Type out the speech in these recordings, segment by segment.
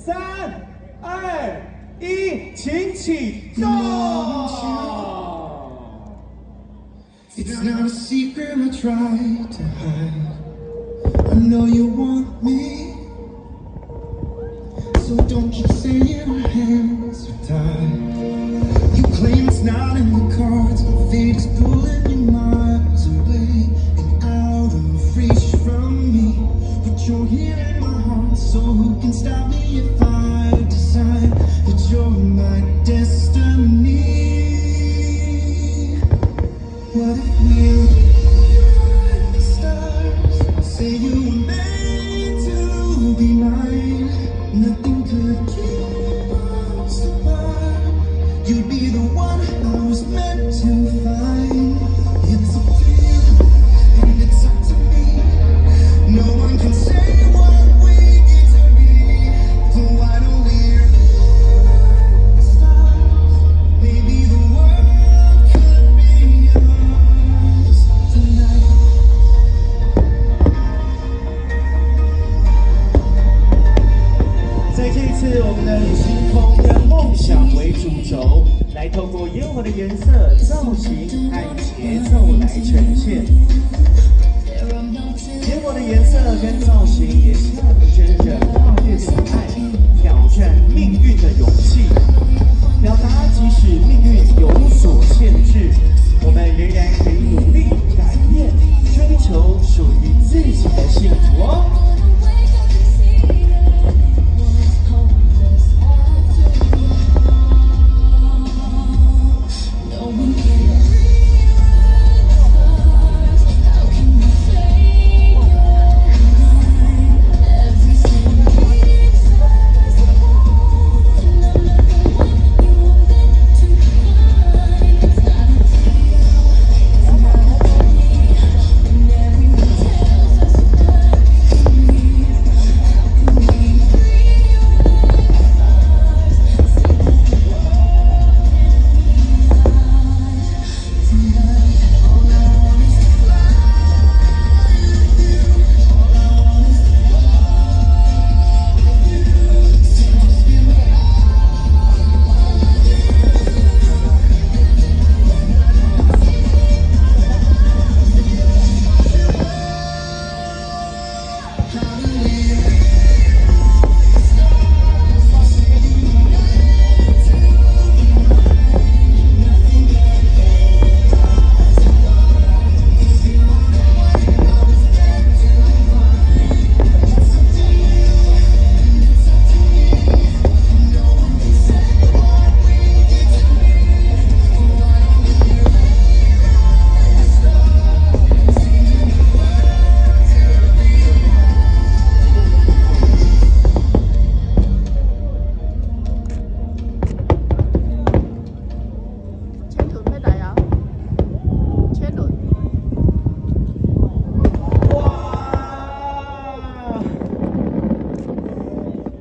3、2、1，请启动。It's not a secret I try to hide. I know you want me, so don't keep saying our hands are tied. You claim it's not in the cards, fate is pulling you miles away and out of reach from me. But you're here in my heart, so who can stop me if I decide that you're my destiny? What if we're the stars? Say you were made to be mine. Nothing could keep us apart. You'd be the one I was meant to find. It's up to you, and it's up to me. No one can say what we get to be. So why don't we ride the stars? Maybe the world could be yours tonight. 在这一次，我们的以星空跟梦想为主轴，来透过烟火的颜色、造型和节奏来呈现。烟火的颜色跟造型也象征着跨越阻碍、挑战命运的勇气，表达即使命运有所限制，我们仍然可以努力改变，追求属于自己的幸福哦。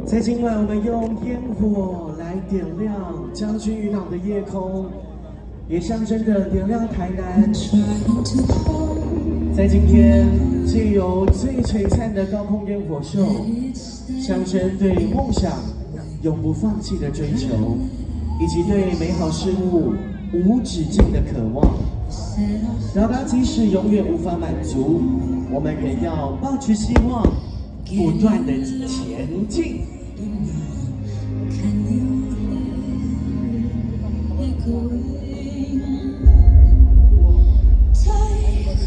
在今晚，我们用烟火来点亮将军渔港的夜空，也象征着点亮台南。在今天，借由最璀璨的高空烟火秀，象征对梦想永不放弃的追求，以及对美好事物无止境的渴望。表达即使永远无法满足，我们仍要抱持希望，不断的前进。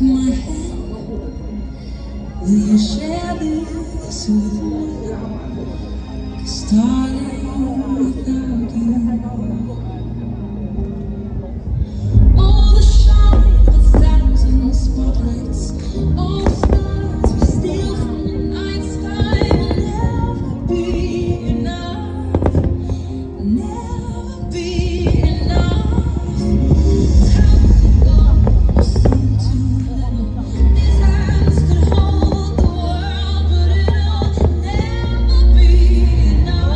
My hand, will you share this with me? 'Cause darling, without you, all the shine of 1,000 spotlights, all the stars we steal from the night sky will never be enough, never be enough. Enough.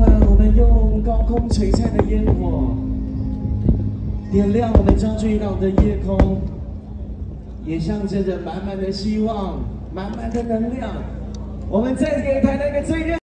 晚，我们用高空璀璨的烟火，点亮我们张俊朗的夜空，也象征着满满的希望，满满的能量。我们再给台南一个最热。